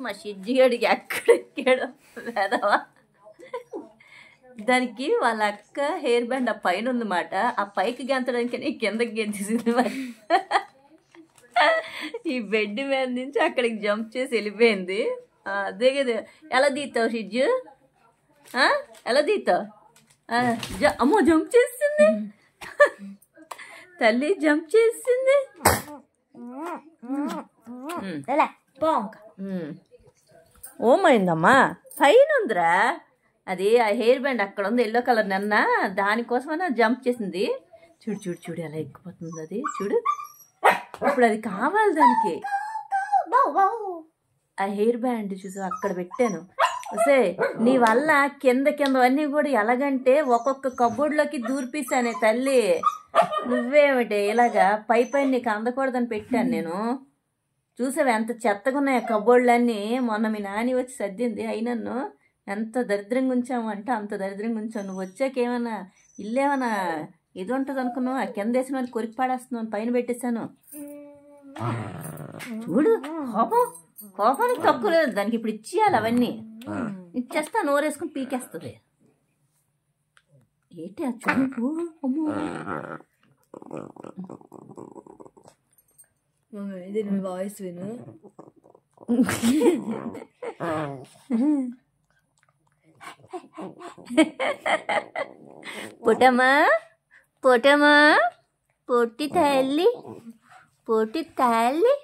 మా షిజ్జిగడికి ఎక్కడెక్కాడు వేదవా. దానికి వాళ్ళ అక్క హెయిర్ బ్యాండ్ ఆ పైన ఉందన్నమాట. ఆ పైకి గెంతడానికి కిందకి గెంతేసింది మరి. ఈ బెడ్ మీద నుంచి అక్కడికి జంప్ చేసి వెళ్ళిపోయింది. అదే కదా. ఎలా తీస్తావు షిజ్జు? ఎలా తీస్తావు? అమ్మో జంప్ చేసింది తల్లి, జంప్ చేసింది. ఓమైందమ్మా, పైన ఉందిరా అది. ఆ హెయిర్ బ్యాండ్ అక్కడ ఉంది, ఎల్లో కలర్. నిన్న దానికోసమైనా జంప్ చేసింది. చూడు చూడు చూడు ఎలా ఎక్కిపోతుంది అది. చూడు ఇప్పుడు అది కావాలి దానికి. ఆ హెయిర్ బ్యాండ్ చూసి అక్కడ పెట్టాను. వస్తే నీ వల్ల కింద కిందవన్నీ కూడా ఎలాగంటే ఒక్కొక్క కబోర్డ్లోకి దూర్పిస్తానే తల్లి. నువ్వేమిటి ఇలాగా పై పైన నీకు అందకూడదని పెట్టాను నేను. చూసావు ఎంత చెత్తగా ఉన్నాయి ఆ కబోర్డ్లన్నీ. మొన్న మీ నాని వచ్చి సర్దింది. అయినన్ను ఎంత దరిద్రంగా ఉంచాము అంటే అంత దరిద్రంగా ఉంచావు. నువ్వు వచ్చాక ఏమన్నా ఇల్లేమన్నా ఇది ఉంటుంది అనుకున్నావు. ఆ కింద వేసిన వాళ్ళు కొరికి పాడేస్తున్నావు, పైన పెట్టేశాను. చూడు కోపం, కోపానికి తక్కువ లేదు దానికి. ఇప్పుడు ఇచ్చేయాలి అవన్నీ. ఇచ్చేస్తా నోరేసుకుని పీకేస్తుంది. ఏంటి ఆ చూపు? ఇది నీ వాయిస్ విను. పొటమా పొటమా పొట్టి తల్లి, పొట్టి తల్లి.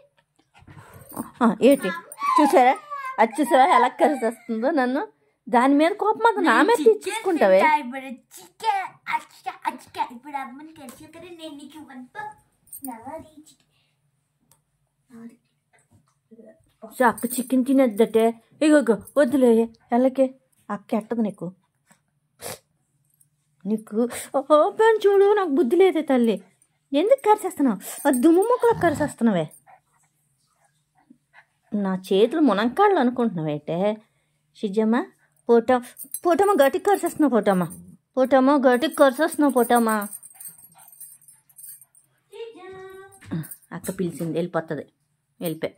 ఏంటి చూసారా? అది చూసారా ఎలా కలిసి వస్తుందో నన్ను. దాని మీద కోపం మాత్రం నా మీద తెచ్చుకుంటావే. అక్క చికెన్ తినేద్దటే. ఇగో వద్దులే ఎల్లకే. అక్క ఎట్టదు నీకు. ఓపెన్ చూడు, నాకు బుద్ధి లేదే తల్లి. ఎందుకు కరిసేస్తున్నావు? అది దుమ్ము మొక్కలకు కరిసేస్తున్నావే. నా చేతులు మునంకాళ్ళు అనుకుంటున్నావేటే షిజ్జమ్మ. పోటమ్మ గట్టికి కరిసేస్తున్నావు. పోటమ్మ గట్టికి కరిసేస్తున్నావు. పోటమ్మ అక్క పిలిచింది, వెళ్ళిపోతుంది. వెళ్ళిపోయి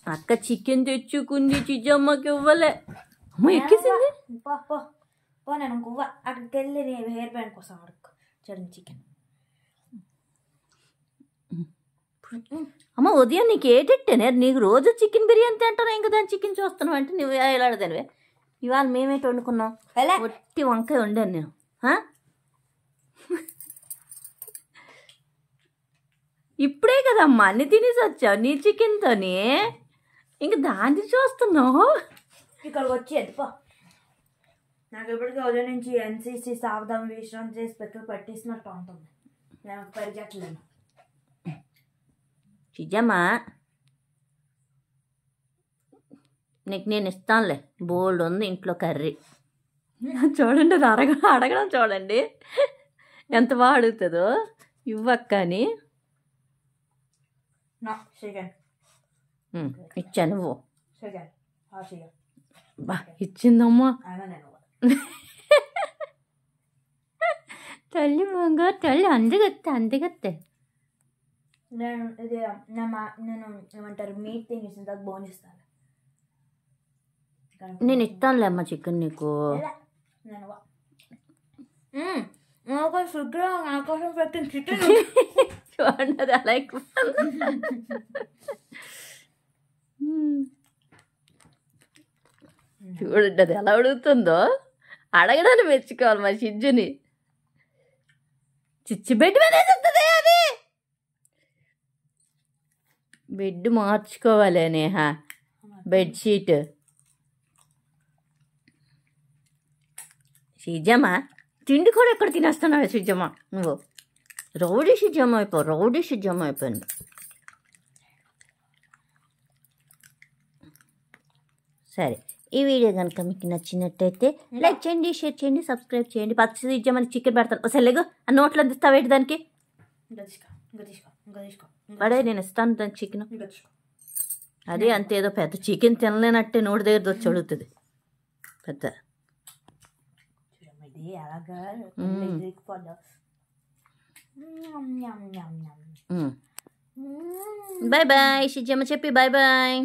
అక్క చికెన్ తెచ్చుకుంది, చిజ్జమ్మకి ఇవ్వలే. అమ్మ ఎక్కేసింది. నేను గువ్వ అక్కడికి వెళ్ళి నేను హెయిర్ బ్యాండ్ కోసం అడుగు చూడండి చికెన్. అమ్మ ఉదయం నీకు ఏటెట్టేనే? నీకు రోజు చికెన్ బిర్యానీ తింటాను, ఇంకా దాని చికెన్ చూస్తున్నావు అంటే నువ్వు ఎలాడదానివే. ఇవాళ మేమేంటి వండుకున్నాం? ఒట్టి వంకాయ వండాను నేను. ఇప్పుడే కదమ్మా అన్ని తినేసి వచ్చావు నీ చికెన్తోని. ఇంక దాన్ని చూస్తున్నావు. ఇక్కడికి వచ్చి ఎద్దుపో. నాకు ఇప్పటికీ ఉదయం నుంచి ఎన్సీసీ సావధానం విశ్రాంతి చేసి పట్టిస్తున్నట్టు ఉంటుంది. నేను పరిగెట్టలేను. చిజమ్మా నీకు నేను ఇస్తానులే, బోల్డ్ ఉంది ఇంట్లో కర్రీ. చూడండి అది అడగడం చూడండి ఎంత బాగా అడుగుతుందో. ఇవ్వక్క అని ఇచ్చాను. నువ్వు బా ఇచ్చిందమ్మా తల్లి మంగ తల్లి. అందుగత్తే నేను ఏమంటారు మీట్ తినేసిన తర్వాత బోనిస్తాను. నేను ఇస్తానులే అమ్మ చికెన్ నీకు. నాకోసం పెట్టిన చికెన్ చూడండి అది అలా ఎక్కువ. చూడండి అది ఎలా అడుగుతుందో. అడగడానికి మెచ్చుకోవాలి మా షిజ్జుని. చిచ్చి బెడ్ మీద వేసేస్తుంది అది. బెడ్ మార్చుకోవాలి నేహ, బెడ్షీట్. షిజ్జమ్మ తిండి కూడా ఎక్కడ తినేస్తున్నావు షిజ్జమ్మ? నువ్వు రౌడీ షిజ్జమ్మ అయిపోయింది. సరే, ఈ వీడియో కనుక మీకు నచ్చినట్టయితే లైక్ చేయండి, షేర్ చేయండి, సబ్స్క్రైబ్ చేయండి. పచ్చి ఇచ్చామని చికెన్ పెడతాను. ఒకసారి లేగు ఆ నోట్లో అందిస్తావేంటి దానికి? అడే నేను ఇస్తాను దానికి చికెన్. అదే అంతే, ఏదో పెద్ద చికెన్ తినలేనట్టే నోటి దగ్గర వచ్చి అడుగుతుంది పెద్ద. బాయ్ బాయ్ షిజ్జమ్మ చెప్పి బాయ్ బాయ్.